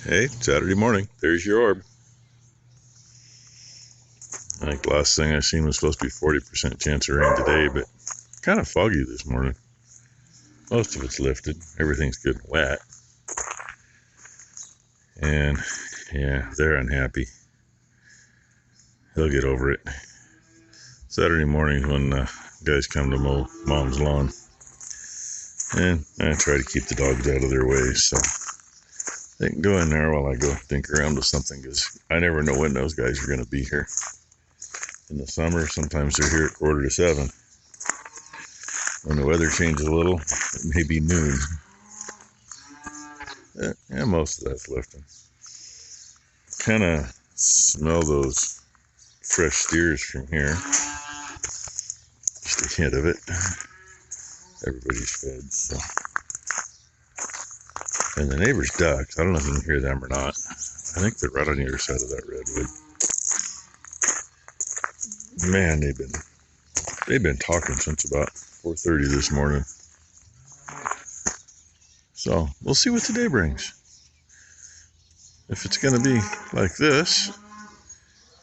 Hey, Saturday morning. There's your orb. I think last thing I seen was supposed to be 40% chance of rain today, but kind of foggy this morning. Most of it's lifted. Everything's good and wet. And yeah, they're unhappy. They'll get over it. Saturday mornings when guys come to mow mom's lawn. And I try to keep the dogs out of their way, so they can go in there while I go think around with something, because I never know when those guys are going to be here. In the summer, sometimes they're here at 6:45. When the weather changes a little, it may be noon. Yeah, most of that's lifting. Kind of smell those fresh steers from here. Just a hint of it. Everybody's fed, so. And the neighbor's ducks, I don't know if you can hear them or not. I think they're right on the other side of that redwood. Man, they've been talking since about 4:30 this morning. So we'll see what today brings. If it's going to be like this,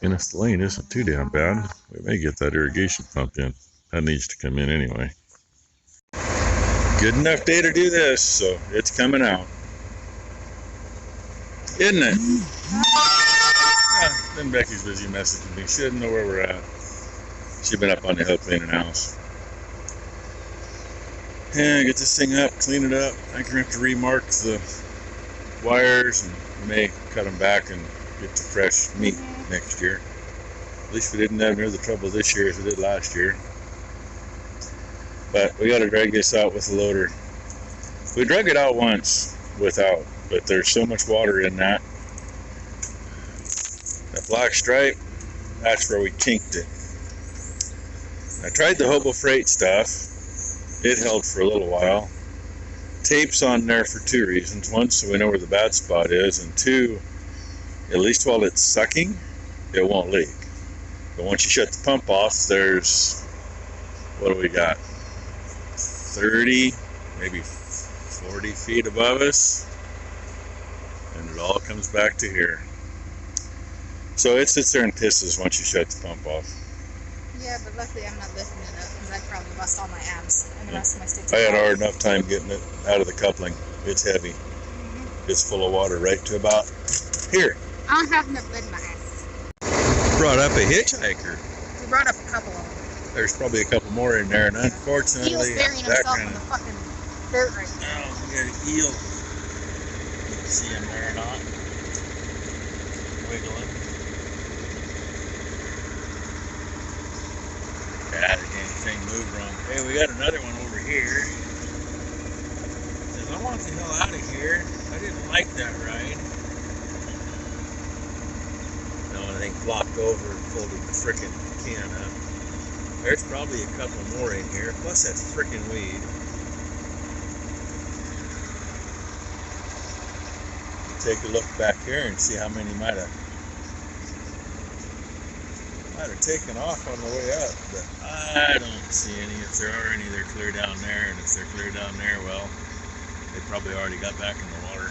and if the lane isn't too damn bad, we may get that irrigation pump in. That needs to come in anyway. Good enough day to do this, so it's coming out. Isn't it? Yeah, then Becky's busy messaging me. She doesn't know where we're at. She's been up on the hill cleaning the house. Yeah, get this thing up, clean it up. I think we're going to have to remark the wires and may cut them back and get the fresh meat next year. At least we didn't have near the trouble this year as we did last year. But we got to drag this out with the loader. We drug it out once without, but there's so much water in that. That black stripe, that's where we kinked it. I tried the Hobo Freight stuff. It held for a little while. Tape's on there for two reasons. One, so we know where the bad spot is, and two, at least while it's sucking, it won't leak. But once you shut the pump off, there's, what do we got? 30, maybe 40 feet above us, and it all comes back to here. So it sits there and pisses once you shut the pump off. Yeah, but luckily I'm not lifting it up because I'd probably bust all my abs and the rest of my stitches. I had a hard enough time getting it out of the coupling. It's heavy. It's full of water right to about here. I don't have enough lead in my ass. Brought up a hitchhiker. We brought up a couple of them. There's probably a couple more in there, and unfortunately, Eel's burying himself in the fucking dirt right now. Oh, we got an eel. You can see him there or not. Wiggling. God, the damn thing moved wrong. Hey, we got another one over here. Says, I want the hell out of here. I didn't like that ride. No, I think flopped over and folded the frickin' can up. There's probably a couple more in here, plus that frickin' weed. Take a look back here and see how many might have taken off on the way up, but I don't see any. If there are any, they're clear down there, and if they're clear down there, well, they probably already got back in the water.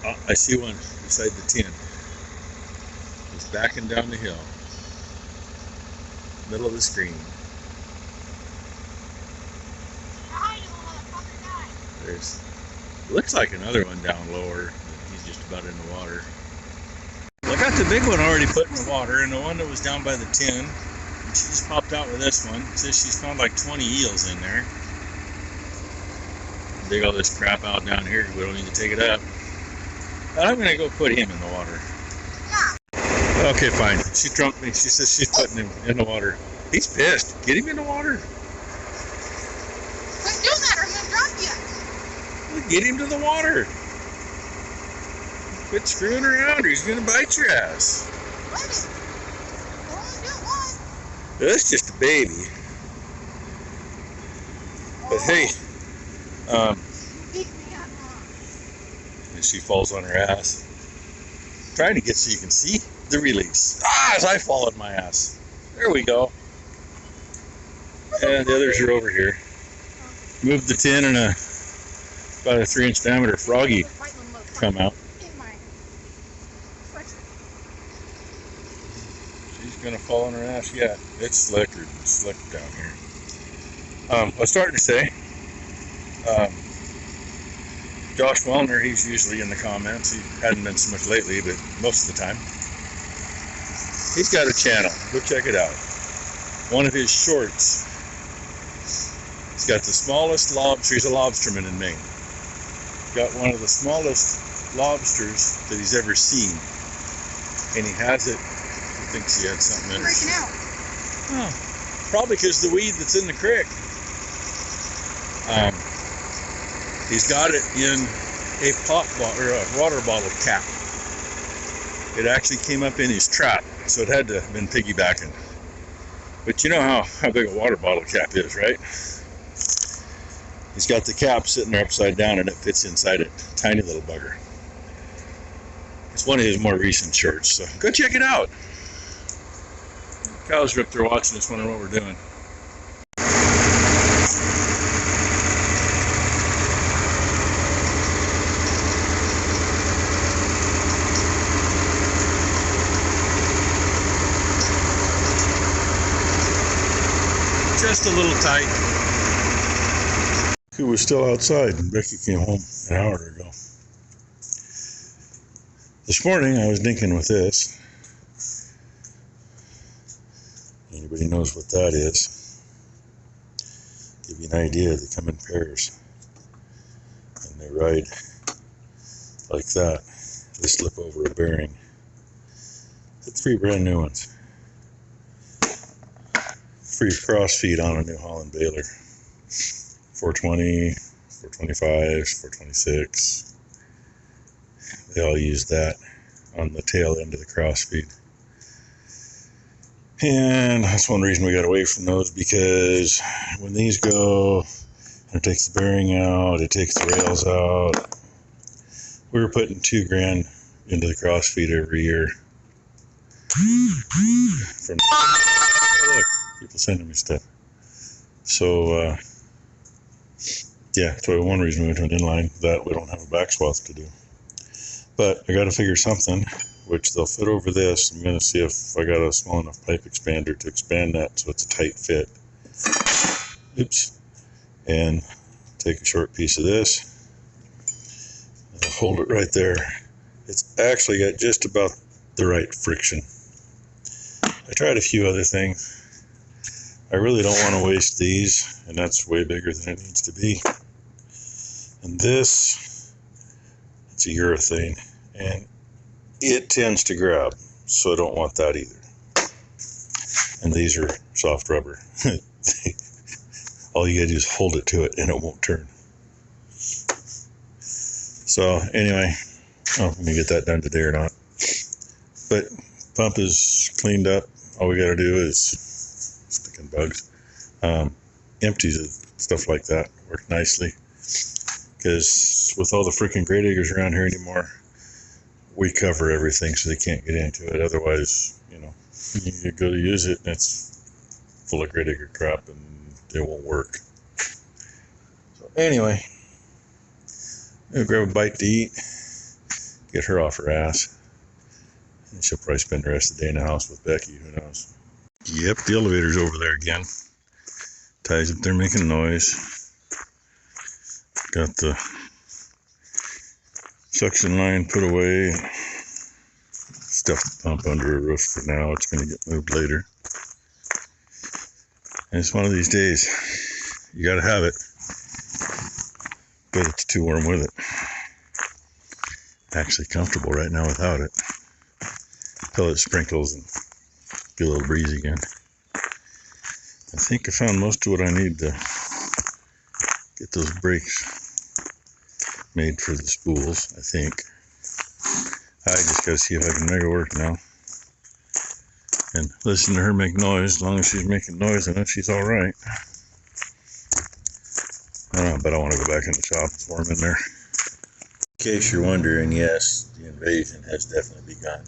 Oh, I see one beside the tin. He's backing down the hill. Middle of the screen. There's, looks like another one down lower. He's just about in the water. I got the big one already put in the water, and the one that was down by the tin, she just popped out with this one. Says she's found like 20 eels in there. Dig all this crap out down here because we don't need to take it up. But I'm gonna go put him in the water. Yeah. Okay, fine. She trumped me. She says she's putting him in the water. He's pissed. Get him in the water. Quit doing that or I'm gonna drop you. Well, get him to the water. Quit screwing around or he's gonna bite your ass. Let him. Only do it once. That's just a baby. But hey, and she falls on her ass. Trying to get so you can see the release. As I fall on my ass. There we go. And the others are over here. Moved the tin and a about a 3-inch diameter froggy come out. She's gonna fall on her ass. Yeah, it's slick down here. I was starting to say, Josh Wellner, he's usually in the comments. He hadn't been so much lately, but most of the time. He's got a channel. Go check it out. One of his shorts. He's got the smallest lobster. He's a lobsterman in Maine. Got one of the smallest lobsters that he's ever seen. And he has it. He thinks he had something in it. Breaking out. Oh, probably because the weed that's in the creek. He's got it in a pop bottle or a water bottle cap. It actually came up in his trap, so it had to have been piggybacking. But you know how big a water bottle cap is, right? He's got the cap sitting there upside down and it fits inside it. Tiny little bugger. It's one of his more recent shorts, so go check it out. Cows are up there watching us, wondering what we're doing. Just a little tight. He was still outside and Becky came home an hour ago. This morning I was dinking with this. Anybody knows what that is? Give you an idea, they come in pairs. And they ride like that. They slip over a bearing. The 3 brand new ones. Free cross feed on a New Holland baler. 420, 425, 426. They all use that on the tail end of the cross feed. And that's one reason we got away from those, because when these go, it takes the bearing out, it takes the rails out. We were putting $2,000 into the cross feed every year. From look, people sending me stuff. So yeah, that's one reason we went to an inline, that we don't have a back swath to do. But I got to figure something which they'll fit over this. I'm going to see if I got a small enough pipe expander to expand that so it's a tight fit. Oops. And take a short piece of this. I'll hold it right there. It's actually got just about the right friction. I tried a few other things. I really don't want to waste these, and that's way bigger than it needs to be. And this, it's a urethane, and it tends to grab, so I don't want that either. And these are soft rubber. All you gotta do is hold it to it and it won't turn. So anyway, I'm gonna get that done today or not. But pump is cleaned up. All we gotta do is sticking bugs. Empties it, stuff like that work nicely. Because with all the freaking grey diggers around here anymore, we cover everything so they can't get into it. Otherwise, you know, you go to use it and it's full of grey digger crap and it won't work. So anyway, I'm gonna grab a bite to eat, get her off her ass, and she'll probably spend the rest of the day in the house with Becky, who knows. Yep, the elevator's over there again. Ties up there making noise. Got the suction line put away. Stuff the pump under a roof for now. It's going to get moved later. And it's one of these days. You got to have it. But it's too warm with it. Actually comfortable right now without it. Until it sprinkles and get a little breezy again. I think I found most of what I need to get those brakes made for the spools, I think. I just gotta see if I can make it work now. And listen to her make noise. As long as she's making noise, I know she's alright. I don't know, but I want to go back in the shop. It's warm in there. In case you're wondering, yes, the invasion has definitely begun.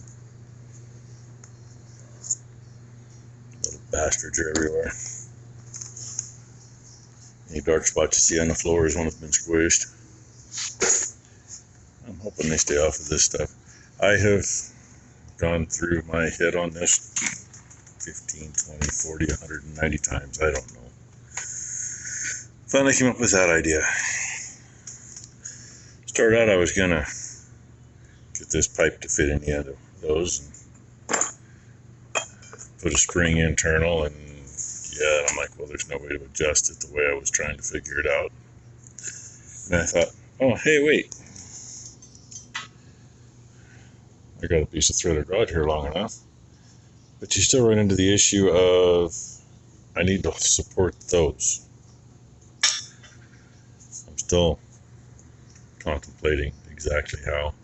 Little bastards are everywhere. Any dark spots you see on the floor is one that's been squished. I'm hoping they stay off of this stuff. I have gone through my head on this 15, 20, 40, 190 times. I don't know. Finally came up with that idea. Started out I was going to get this pipe to fit in the end of those and put a spring internal, and yeah, I'm like, well, there's no way to adjust it the way I was trying to figure it out. And I thought, oh, hey, wait. I got a piece of threaded rod here long enough. But you still run into the issue of I need to support those. I'm still contemplating exactly how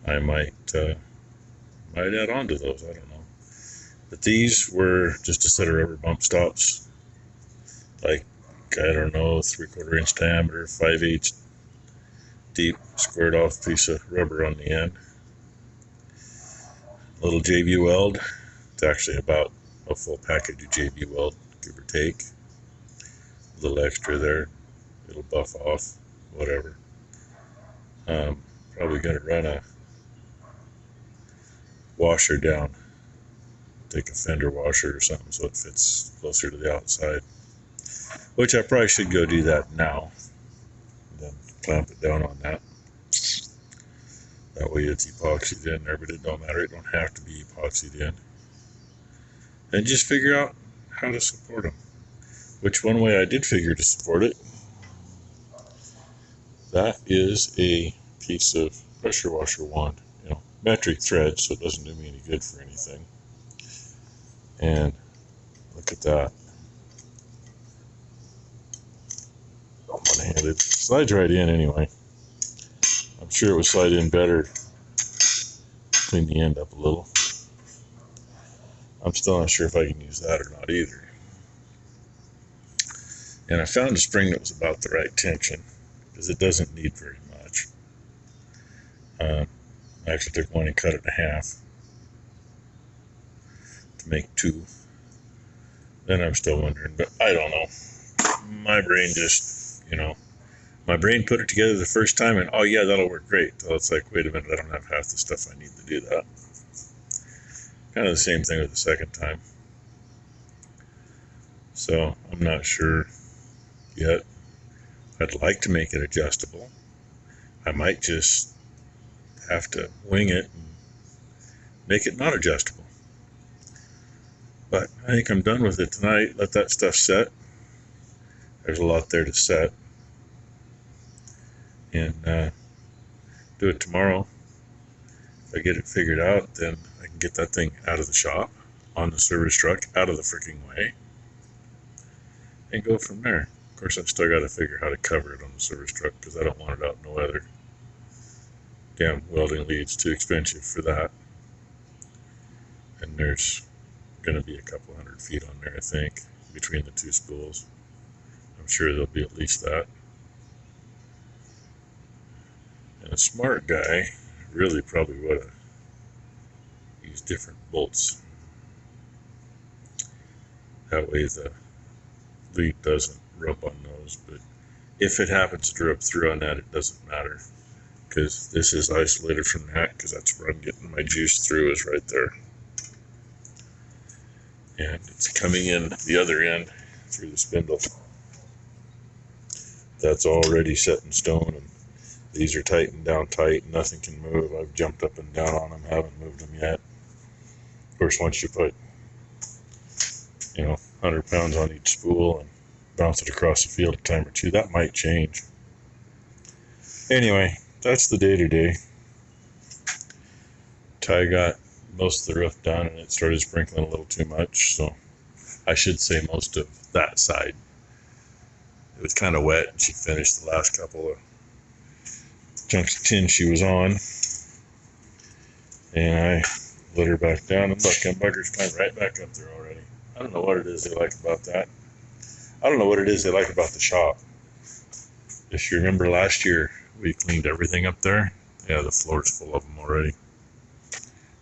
I might add on to those. I don't know. But these were just a set of rubber bump stops. Like, I don't know, 3/4 inch diameter, 5/8 deep, squared off piece of rubber on the end. A little JB weld. It's actually about a full package of JB weld, give or take. A little extra there. It'll buff off, whatever. Probably going to run a washer down. Take a fender washer or something so it fits closer to the outside. Which I probably should go do that now. Then clamp it down on that. That way it's epoxied in there, but it don't matter. It don't have to be epoxied in. And just figure out how to support them. Which one way I did figure to support it, that is a piece of pressure washer wand. You know, metric thread, so it doesn't do me any good for anything. And look at that. One-handed. Slides right in anyway. I'm sure it would slide in better. Clean the end up a little. I'm still not sure if I can use that or not either. And I found a spring that was about the right tension, because it doesn't need very much. I actually took one and cut it in half to make two. Then I'm still wondering, but I don't know. My brain just, my brain put it together the first time and, oh yeah, that'll work great. So it's like, wait a minute, I don't have half the stuff I need to do that. Kind of the same thing with the second time. So I'm not sure yet. I'd like to make it adjustable. I might just have to wing it and make it not adjustable. But I think I'm done with it tonight. Let that stuff set. There's a lot there to set. And do it tomorrow. If I get it figured out, then I can get that thing out of the shop, on the service truck, out of the freaking way, and go from there. Of course, I've still got to figure how to cover it on the service truck, because I don't want it out in the weather. Damn, welding lead's too expensive for that. And there's going to be a couple 100 feet on there, I think, between the two spools. I'm sure there'll be at least that. And a smart guy really probably would have used different bolts. That way the lead doesn't rub on those. But if it happens to rub through on that, it doesn't matter, because this is isolated from that, because that's where I'm getting my juice through, is right there. And it's coming in the other end through the spindle. That's already set in stone, and these are tightened down tight. Nothing can move. I've jumped up and down on them, haven't moved them yet. Of course, once you put 100 pounds on each spool and bounce it across the field a time or two, that might change. Anyway, that's the day-to-day. Ty got most of the roof done, and it started sprinkling a little too much, so I should say most of that side. It was kind of wet, and she finished the last couple of chunks of tin she was on, and I let her back down, and look, them buggers climbed right back up there already. I don't know what it is they like about that. I don't know what it is they like about the shop. If you remember last year, we cleaned everything up there. Yeah, the floor's full of them already.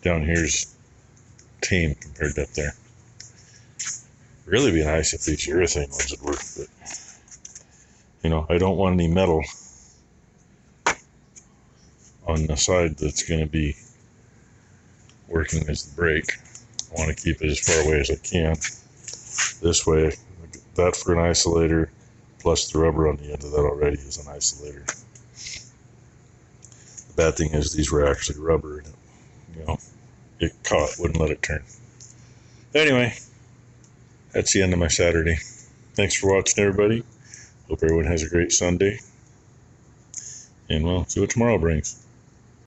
Down here's tame compared to up there. Really be nice if these urethane ones would work, but I don't want any metal on the side that's going to be working as the brake. I want to keep it as far away as I can. This way, that for an isolator, plus the rubber on the end of that already is an isolator. The bad thing is these were actually rubber, and it caught, wouldn't let it turn. Anyway, that's the end of my Saturday. Thanks for watching, everybody. Hope everyone has a great Sunday. And we'll see what tomorrow brings.